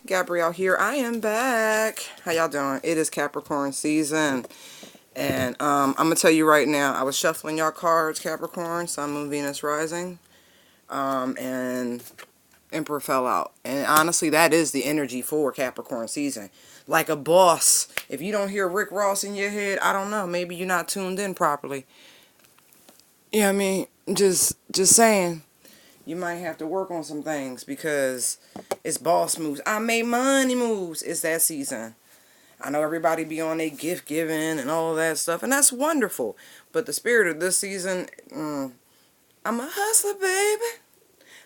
Gabrielle here. I am back. How y'all doing? It is Capricorn season. And I'm going to tell you right now, I was shuffling y'all cards, Capricorn, Sun, Moon, Venus, Rising. And Emperor fell out. And honestly, that is the energy for Capricorn season. Like a boss. If you don't hear Rick Ross in your head, I don't know. Maybe you're not tuned in properly. Yeah, I mean, just saying. You might have to work on some things because it's boss moves. I made money moves. It's that season. I know everybody be on their gift giving and all of that stuff, and that's wonderful. But the spirit of this season, I'm a hustler, baby,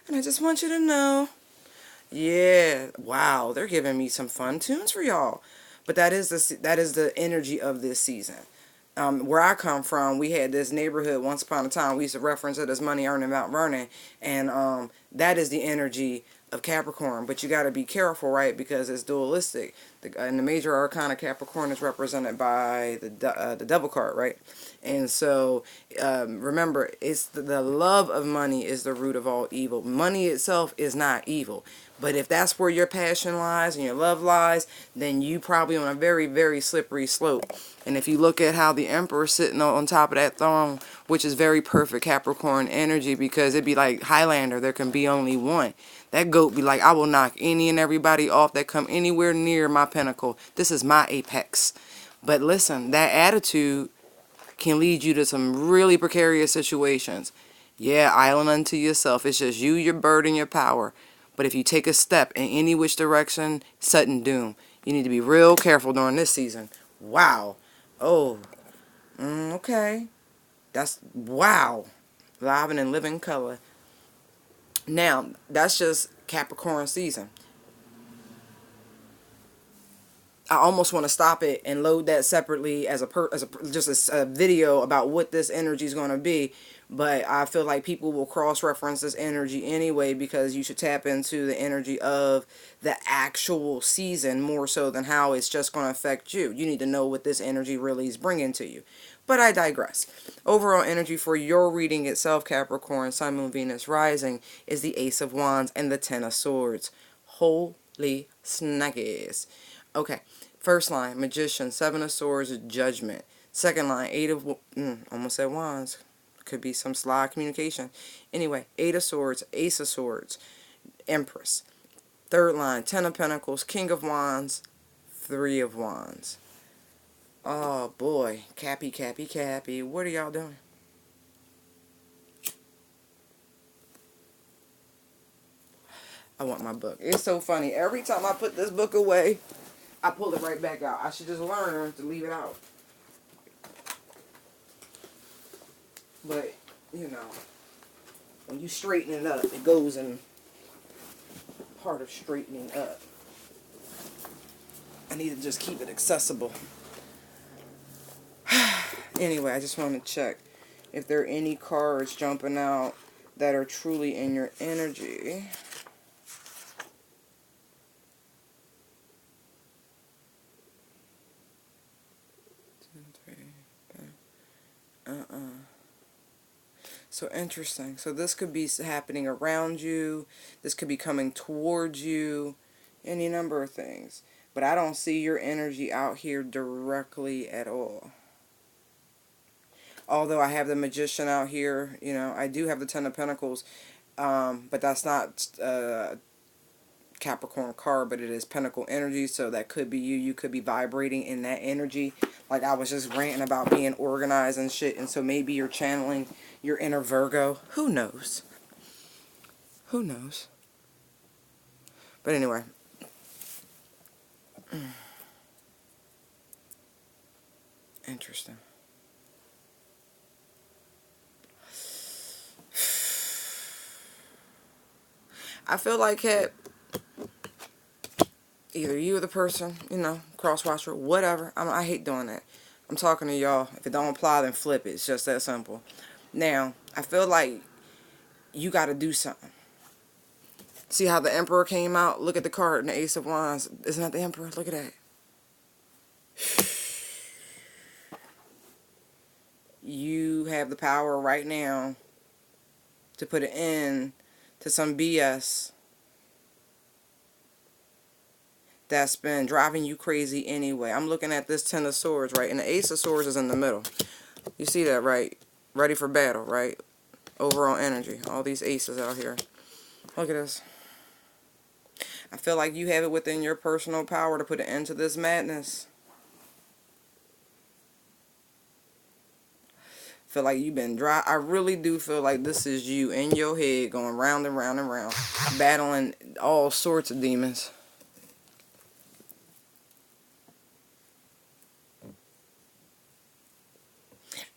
and I just want you to know. Yeah, wow, they're giving me some fun tunes for y'all. But that is the energy of this season. Where I come from, we had this neighborhood once upon a time. We used to reference it as Money Earning Mount Vernon, and that is the energy of Capricorn. But you got to be careful, right? Because it's dualistic. And the major arcana Capricorn is represented by the Devil card, right? And so remember, it's the love of money is the root of all evil. Money itself is not evil. But if that's where your passion lies and your love lies, then you probably on a very, very slippery slope. And if you look at how the Emperor's sitting on top of that throne, which is very perfect Capricorn energy, because it'd be like Highlander, there can be only one. That goat be like, I will knock any and everybody off that come anywhere near my pinnacle. This is my apex. But listen, that attitude can lead you to some really precarious situations. Yeah, island unto yourself. It's just you, your bird, and your power. But if you take a step in any which direction, sudden doom. You need to be real careful during this season. Wow. Oh, okay. That's, wow. Live and in living color. Now, that's just Capricorn season. I almost want to stop it and load that separately as a video about what this energy is going to be, but I feel like people will cross reference this energy anyway because you should tap into the energy of the actual season more so than how it's just going to affect you. You need to know what this energy really is bringing to you. But I digress. Overall energy for your reading itself, Capricorn, Sun, Moon, Venus, Rising, is the Ace of Wands and the Ten of Swords. Holy snuggies. Okay, first line, Magician, Seven of Swords, Judgment. Second line, almost said Wands. Could be some sly communication. Anyway, Eight of Swords, Ace of Swords, Empress. Third line, Ten of Pentacles, King of Wands, Three of Wands. Oh boy, Cappy, Cappy, Cappy. What are y'all doing? I want my book. It's so funny. Every time I put this book away, I pull it right back out. I should just learn to leave it out. But, you know, when you straighten it up, it goes in part of straightening up. I need to just keep it accessible. Anyway, I just want to check if there are any cards jumping out that are truly in your energy. So interesting. So this could be happening around you. This could be coming towards you. Any number of things. But I don't see your energy out here directly at all. Although I have the Magician out here. You know, I do have the Ten of Pentacles. But that's not Capricorn card, but it is Pentacle energy, so that could be you. You could be vibrating in that energy. Like I was just ranting about being organized and shit, and so maybe you're channeling your inner Virgo. Who knows? Who knows? But anyway. Interesting. I feel like either you or the person, you know, cross-watcher, whatever. I hate doing that. I'm talking to y'all. If it don't apply, then flip it. It's just that simple. Now, I feel like you got to do something. See how the Emperor came out? Look at the card in the Ace of Wands. Isn't that the Emperor? Look at that. You have the power right now to put an end to some BS that's been driving you crazy anyway. I'm looking at this Ten of Swords, right? And the Ace of Swords is in the middle. You see that, right? Ready for battle, right? Overall energy. All these aces out here. Look at this. I feel like you have it within your personal power to put an end to this madness. Feel like you've been dry. I really do feel like this is you in your head going round and round and round, battling all sorts of demons.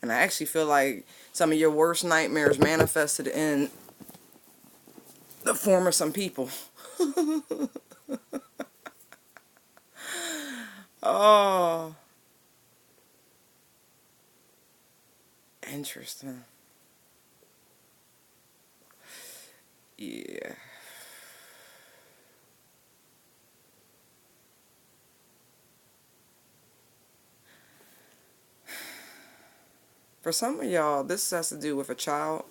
And I actually feel like some of your worst nightmares manifested in the form of some people. Oh, interesting. Yeah. For some of y'all, this has to do with a child.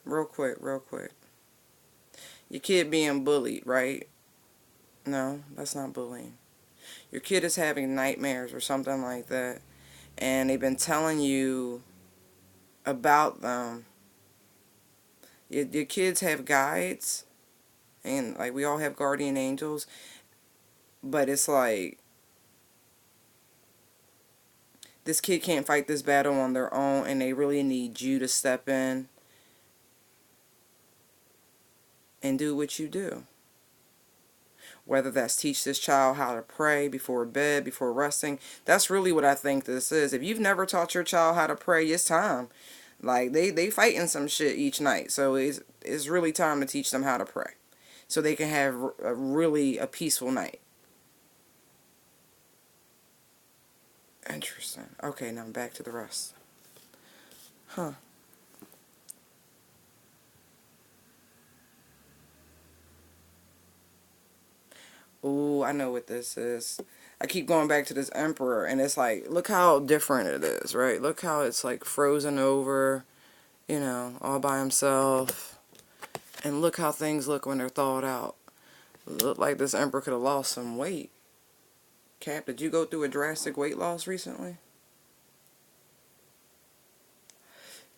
Real quick, real quick. Your kid being bullied, right? No, that's not bullying. Your kid is having nightmares or something like that, and they've been telling you about them. Your kids have guides, and like we all have guardian angels, but it's like this kid can't fight this battle on their own, and they really need you to step in and do what you do. Whether that's teach this child how to pray before bed, before resting. That's really what I think this is. If you've never taught your child how to pray, it's time. Like, they fighting some shit each night. So it's really time to teach them how to pray. So they can have a peaceful night. Interesting. Okay, now back to the rest. Huh. Ooh, I know what this is. I keep going back to this Emperor, and it's like, look how different it is, right? Look how it's like frozen over, you know, all by himself. And look how things look when they're thawed out. Look like this Emperor could have lost some weight. Cap, did you go through a drastic weight loss recently?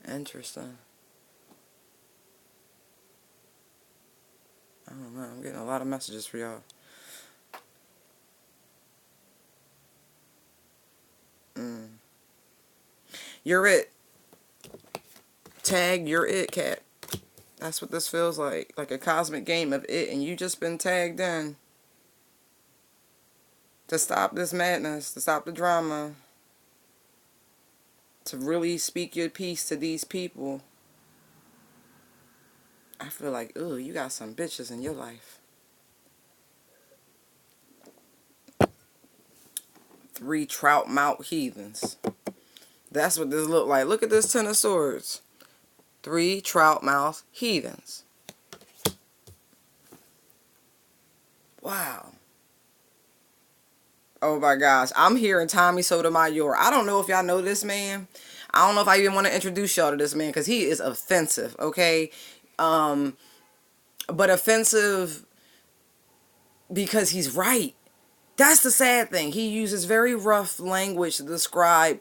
Interesting. I don't know. I'm getting a lot of messages for y'all. You're it. Tag, you're it, Cat. That's what this feels like. Like a cosmic game of it, and you just been tagged in. To stop this madness, to stop the drama. To really speak your piece to these people. I feel like, ooh, you got some bitches in your life. 3 trout mouth heathens. That's what this look like. Look at this Ten of Swords. 3 trout mouth heathens. Wow. Oh my gosh. I'm hearing Tommy Sotomayor. I don't know if y'all know this man. I don't know if I even want to introduce y'all to this man because he is offensive, okay? But offensive because he's right. That's the sad thing. He uses very rough language to describe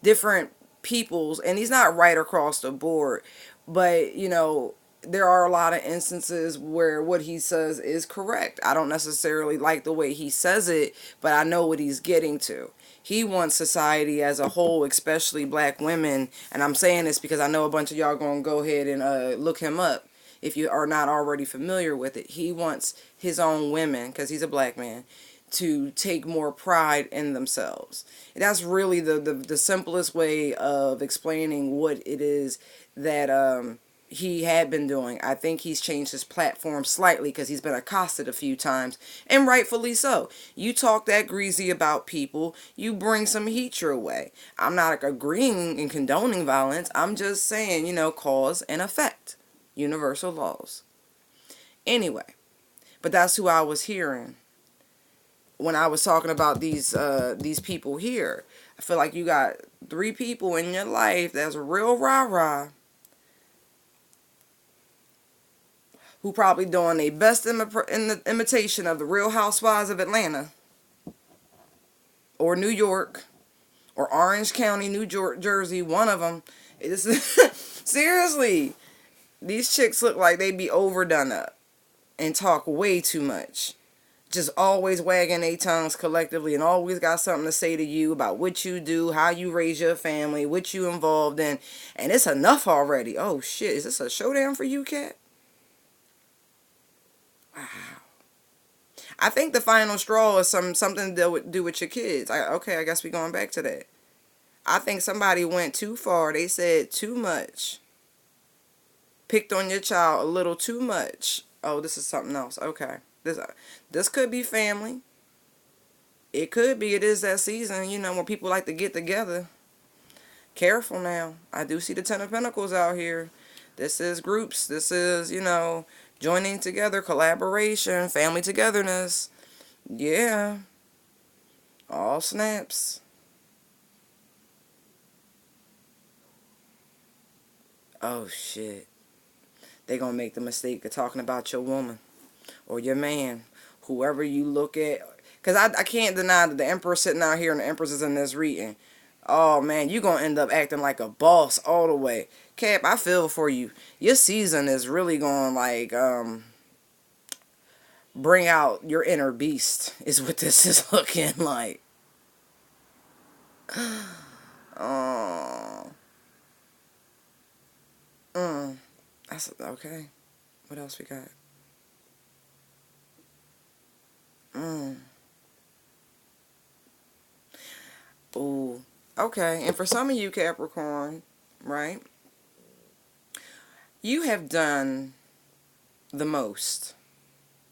different peoples, and he's not right across the board. But, you know, there are a lot of instances where what he says is correct. I don't necessarily like the way he says it, but I know what he's getting to. He wants society as a whole, especially black women, and I'm saying this because I know a bunch of y'all going to go ahead and look him up if you are not already familiar with it. He wants his own women, because he's a black man, to take more pride in themselves. That's really the simplest way of explaining what it is that he had been doing. I think he's changed his platform slightly because he's been accosted a few times, and rightfully so. You talk that greasy about people, you bring some heat your way. I'm not agreeing and condoning violence. I'm just saying, you know, cause and effect. Universal laws. Anyway, but that's who I was hearing when I was talking about these people here. I feel like you got 3 people in your life that's real rah-rah, who probably doing their best in the imitation of the Real Housewives of Atlanta or New York or Orange County, New Jersey, one of them. It's seriously, these chicks look like they be overdone up and talk way too much. Just always wagging their tongues collectively and always got something to say to you about what you do, how you raise your family, what you involved in. And it's enough already. Oh shit, is this a showdown for you, Cat? Wow. I think the final straw is something to do with your kids. Okay, I guess we going back to that. I think somebody went too far. They said too much. Picked on your child a little too much. Oh, this is something else. Okay. This could be family. It could be. It is that season, when people like to get together. Careful now. I do see the Ten of Pentacles out here. This is groups. This is, joining together, collaboration, family togetherness. Yeah. All snaps. Oh, shit. They gonna make the mistake of talking about your woman or your man, whoever you look at. Because I can't deny that the Emperor's sitting out here and the Empress is in this reading. Oh, man, you gonna end up acting like a boss all the way. Cap, I feel for you. Your season is really gonna, bring out your inner beast, is what this is looking like. Oh. That's okay. What else we got? Ooh. Okay. And for some of you, Capricorn, right? You have done the most.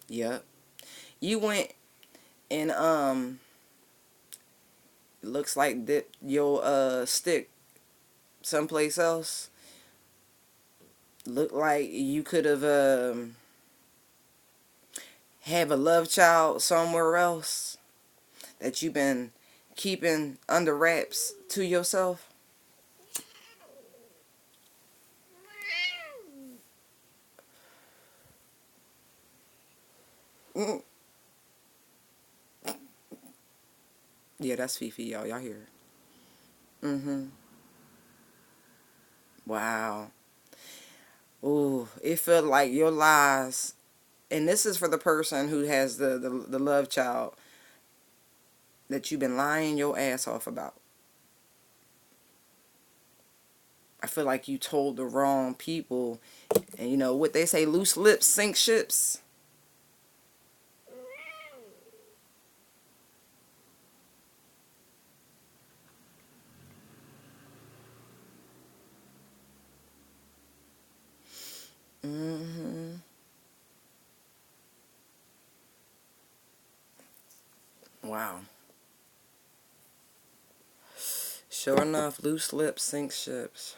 Yep. You went and looks like dipped your stick someplace else. Look like you could have have a love child somewhere else that you've been keeping under wraps to yourself. Yeah, that's Fifi, y'all. Y'all hear it. Wow. Ooh, it felt like your lies, and this is for the person who has the love child that you've been lying your ass off about. I feel like you told the wrong people, and what they say, loose lips sink ships. Wow. Sure enough, loose lips sink ships.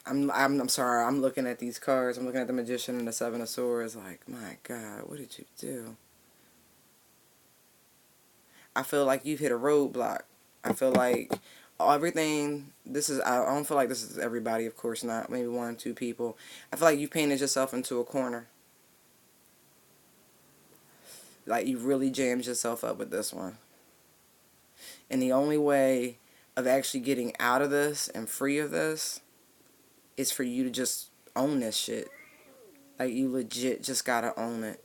I'm sorry. I'm looking at these cards. I'm looking at the Magician and the Seven of Swords. Like, my God, what did you do? I feel like you've hit a roadblock. I feel like everything. I don't feel like this is everybody. Of course not. Maybe one or two people. I feel like you painted yourself into a corner. Like you really jammed yourself up with this one. And the only way of actually getting out of this and free of this is for you to just own this shit. Like you legit just gotta own it.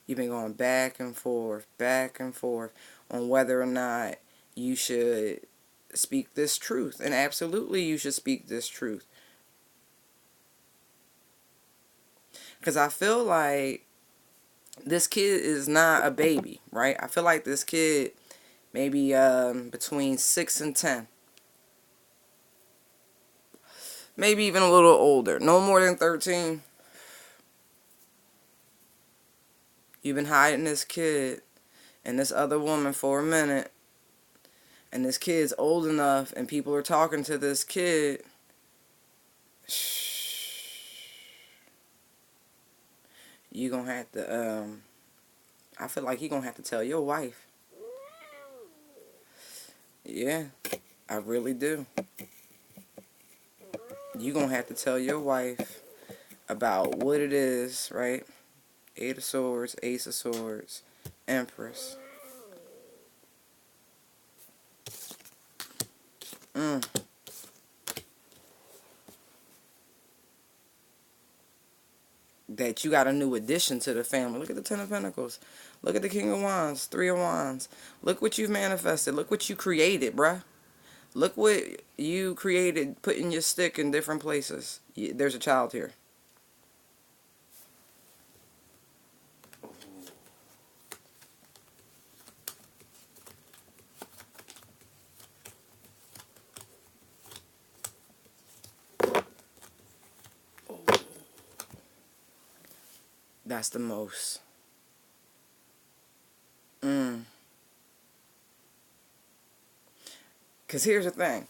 You've been going back and forth on whether or not you should speak this truth. And absolutely you should speak this truth. Because I feel like this kid is not a baby, right? I feel like this kid maybe between 6 and 10. Maybe even a little older. No more than 13. You've been hiding this kid and this other woman for a minute. and this kid's old enough and people are talking to this kid, you gonna have to, I feel like you gonna have to tell your wife. Yeah, I really do. You gonna have to tell your wife about what it is, right? Eight of Swords, Ace of Swords, Empress. Mm. That you got a new addition to the family. Look at the Ten of Pentacles. Look at the King of Wands, Three of Wands. Look what you've manifested. Look what you created, bruh. Look what you created, putting your stick in different places. There's a child here. That's the most. Because here's the thing.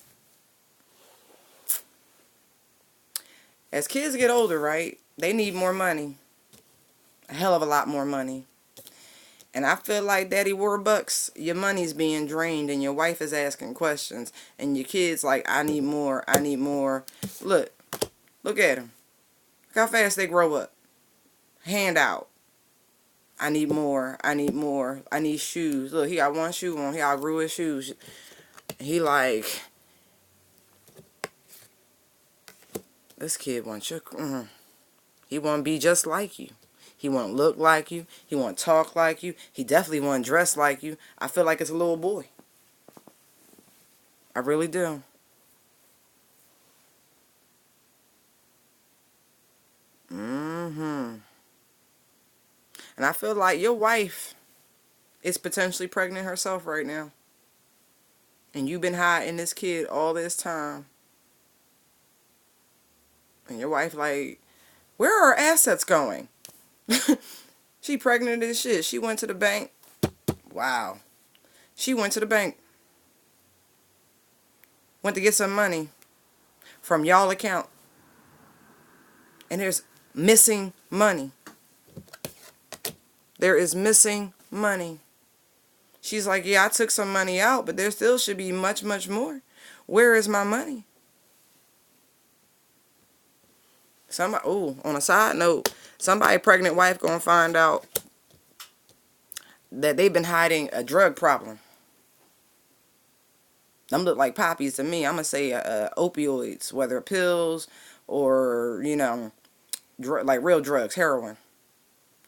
As kids get older, right, they need more money. A hell of a lot more money. And I feel like Daddy Warbucks, your money's being drained and your wife is asking questions. And your kid's like, I need more, I need more. Look at them. Look how fast they grow up. Hand out. I need more, I need more. I need shoes. Look, he got one shoe on. He outgrew his shoes. He like, this kid wants your, he want to be just like you. He want to look like you. He want to talk like you. He definitely want to dress like you. I feel like it's a little boy. I really do. And I feel like your wife is potentially pregnant herself right now. And you've been hiding this kid all this time. And your wife like, where are her assets going? She pregnant as shit. She went to the bank. Wow. She went to the bank. Went to get some money from y'all account. And there's missing money. There is missing money. She's like, yeah, I took some money out, but there still should be much, much more. Where is my money? Somebody, on a side note, somebody pregnant wife gonna find out that they've been hiding a drug problem. Them look like poppies to me. I'm gonna say opioids, whether pills or, you know, like real drugs, heroin.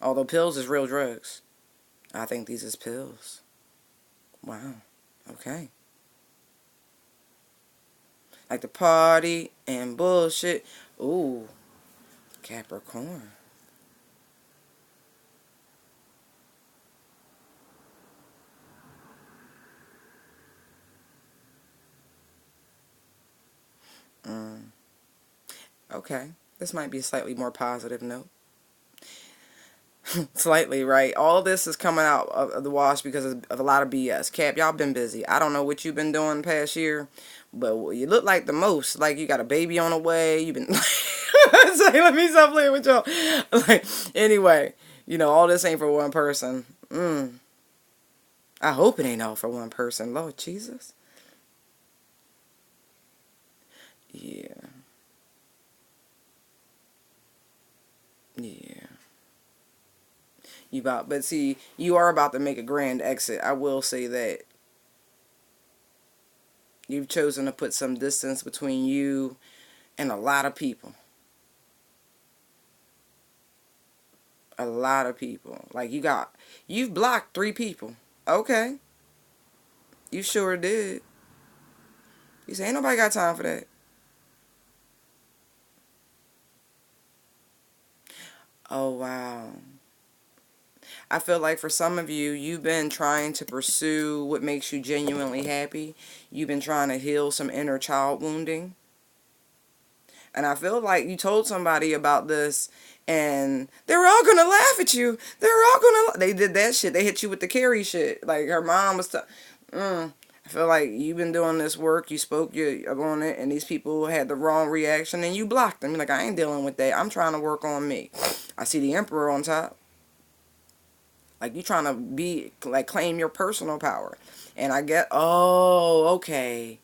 Although pills is real drugs. I think these is pills. Wow. Okay. Like the party and bullshit. Ooh. Capricorn. Okay. This might be a slightly more positive note. Slightly, right? All this is coming out of the wash because of a lot of BS. Cap, y'all been busy. I don't know what you've been doing the past year, but you look like the most. Like you got a baby on the way. You've been say, let me stop playing with y'all. Like, anyway, you know, all this ain't for one person. I hope it ain't all for one person. Lord Jesus. Yeah. Yeah. But see, you are about to make a grand exit. I will say that. You've chosen to put some distance between you and a lot of people. A lot of people. Like you've blocked 3 people. Okay. You sure did. You say, ain't nobody got time for that. Oh, wow. I feel like for some of you, you've been trying to pursue what makes you genuinely happy. You've been trying to heal some inner child wounding. And I feel like you told somebody about this and they were all going to laugh at you. They were all going to... They did that shit. They hit you with the Carrie shit. Like her mom was... I feel like you've been doing this work, you spoke on it, and these people had the wrong reaction, and you blocked them. You're like, I ain't dealing with that. I'm trying to work on me. I see the Emperor on top. Like, you trying to be, like, claim your personal power. And I get, oh, okay.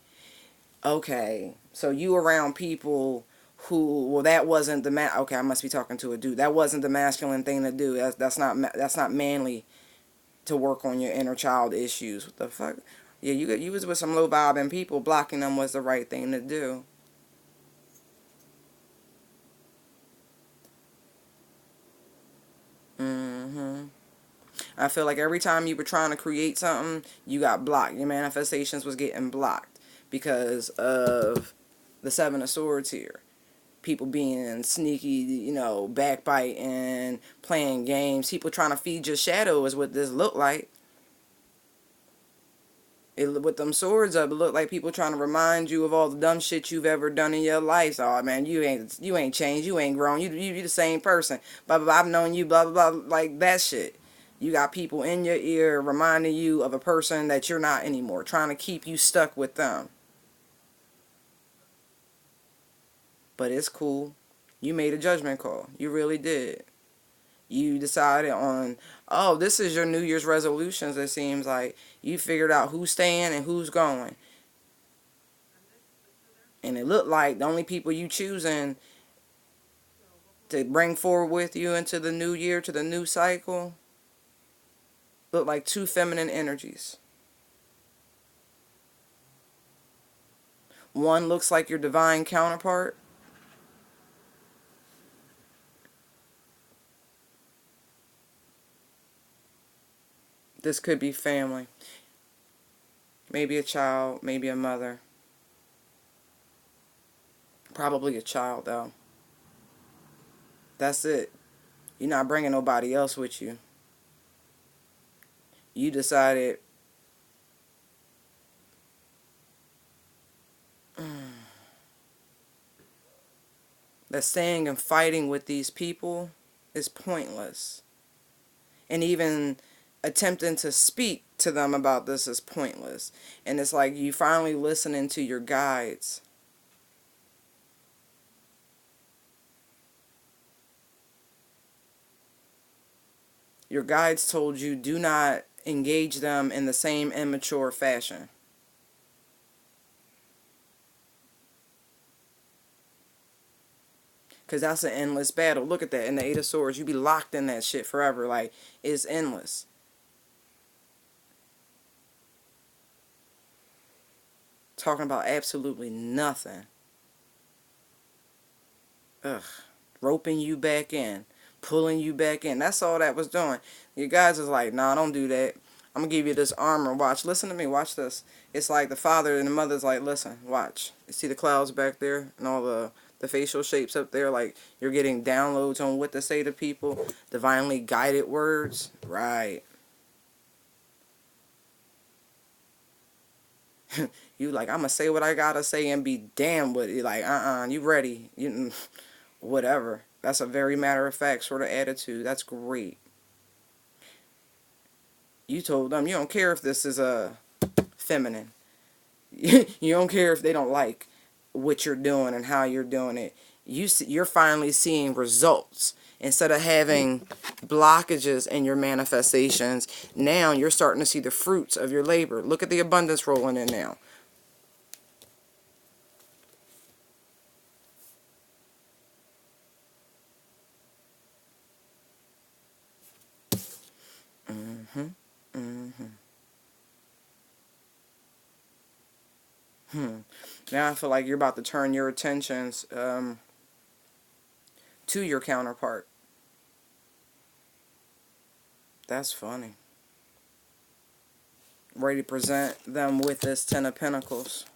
Okay. So you around people who, well, that wasn't the okay, I must be talking to a dude. That wasn't the masculine thing to do. That's not manly to work on your inner child issues. What the fuck? Yeah, you was with some low vibing people. Blocking them was the right thing to do. hmm I feel like every time you were trying to create something, you got blocked. Your manifestations was getting blocked because of the Seven of Swords here. People being sneaky, backbiting, playing games. People trying to feed your shadow is what this looked like. With them swords up, it looked like people trying to remind you of all the dumb shit you've ever done in your life. So, oh, man, you ain't changed, you ain't grown, you the same person. Blah blah blah. I've known you, blah blah blah, like that shit. You got people in your ear reminding you of a person that you're not anymore, trying to keep you stuck with them. But it's cool. You made a judgment call. You really did. You decided on, oh, this is your New Year's resolutions. It seems like you figured out who's staying and who's going. And it looked like the only people you choosing to bring forward with you into the new year, to the new cycle, look like two feminine energies. One looks like your divine counterpart. This could be family. Maybe a child, maybe a mother. Probably a child, though. That's it. You're not bringing nobody else with you. You decided, that staying and fighting with these people is pointless. And even attempting to speak to them about this is pointless. And it's like you finally listening to your guides. Your guides told you do not engage them in the same immature fashion. Because that's an endless battle. Look at that. In the Eight of Swords, you be locked in that shit forever. Like, it's endless. Talking about absolutely nothing. Ugh. Roping you back in. Pulling you back in. That's all that was doing. Your guys is like, nah, don't do that. I'm going to give you this armor. Watch. Listen to me. Watch this. It's like the father and the mother's like, listen, watch. You see the clouds back there and all the facial shapes up there? Like, you're getting downloads on what to say to people. Divinely guided words. Right. You like, I'm going to say what I got to say and be damn with it. Like, you ready. You, whatever. That's a very matter-of-fact sort of attitude. That's great. You told them you don't care if this is feminine. You don't care if they don't like what you're doing and how you're doing it. You're finally seeing results. Instead of having blockages in your manifestations, now you're starting to see the fruits of your labor. Look at the abundance rolling in now. Mm-hmm. Mm-hmm. Now I feel like you're about to turn your attentions to your counterpart. That's funny. Ready to present them with this Ten of Pentacles.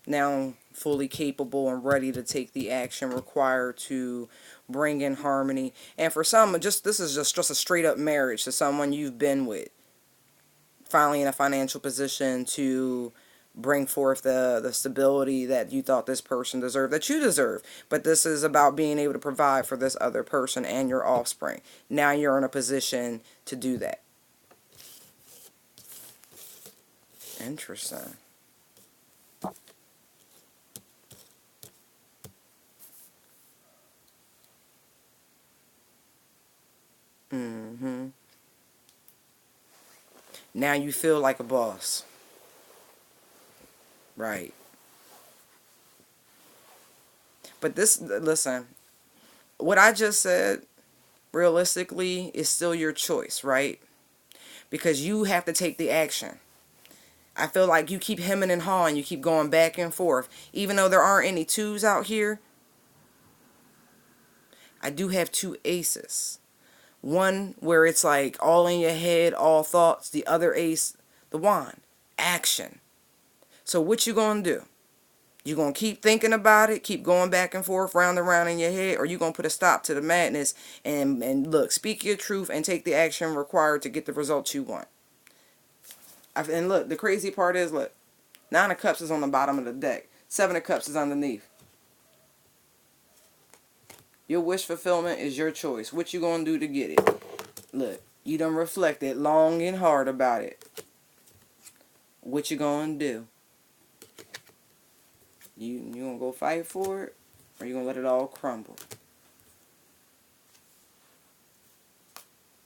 Now fully capable and ready to take the action required to bring in harmony. And for some, this is just a straight up marriage to someone you've been with. Finally in a financial position to bring forth the stability that you thought this person deserved, that you deserve. But this is about being able to provide for this other person and your offspring. Now you're in a position to do that. Interesting. Mm-hmm. Now you feel like a boss. Right. But this, listen, what I just said, realistically, is still your choice, right? Because you have to take the action. I feel like you keep hemming and hawing, you keep going back and forth. Even though there aren't any twos out here, I do have two aces. One where it's like all in your head, all thoughts. The other ace, the wand, action. So what you gonna do? You gonna keep thinking about it, keep going back and forth, round and round in your head, or you gonna put a stop to the madness and look, speak your truth and take the action required to get the results you want. And look, the crazy part is, look, 9 of Cups is on the bottom of the deck. 7 of Cups is underneath. Your wish fulfillment is your choice. What you gonna do to get it? Look, you done reflected long and hard about it. What you gonna do? You gonna go fight for it, or you gonna let it all crumble?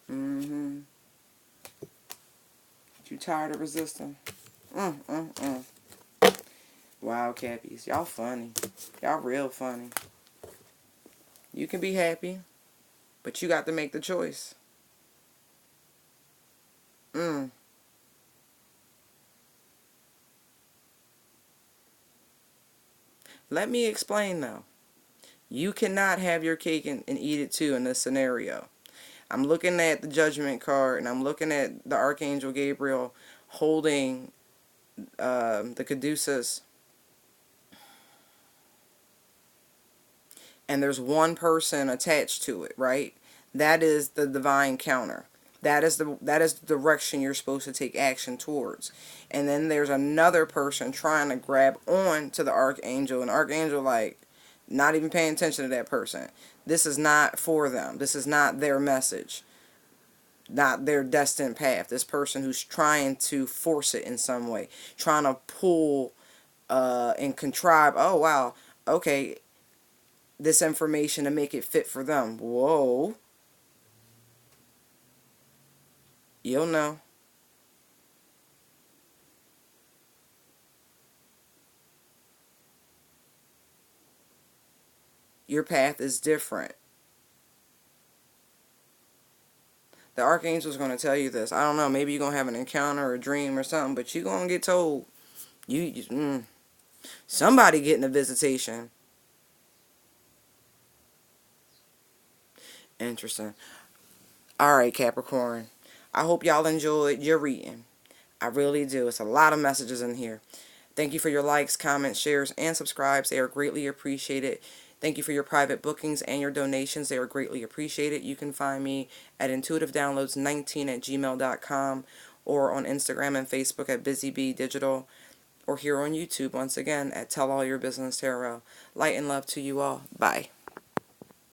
Mm-hmm. You tired of resisting? Wow, Cappies, y'all funny. Y'all real funny. You can be happy, but you got to make the choice. Let me explain, though. You cannot have your cake and eat it too in this scenario. I'm looking at the Judgment card, and I'm looking at the Archangel Gabriel holding the Caduceus. And there's one person attached to it, right? That is the divine counter. That is the direction you're supposed to take action towards. And then there's another person trying to grab on to the Archangel, and the Archangel, like, not even paying attention to that person. This is not for them. This is not their message, not their destined path. This person who's trying to force it in some way, trying to pull and contrive, oh wow, okay, this information to make it fit for them. Whoa. You'll know. Your path is different. The Archangel's going to tell you this. I don't know. Maybe you're going to have an encounter or a dream or something, but you're going to get told. Somebody getting a visitation. Interesting. Alright, Capricorn. I hope y'all enjoyed your reading. I really do. It's a lot of messages in here. Thank you for your likes, comments, shares, and subscribes. They are greatly appreciated. Thank you for your private bookings and your donations. They are greatly appreciated. You can find me at intuitivedownloads19@gmail.com or on Instagram and Facebook at BusyBee Digital, or here on YouTube once again at Tell All Your Business Tarot. Light and love to you all. Bye.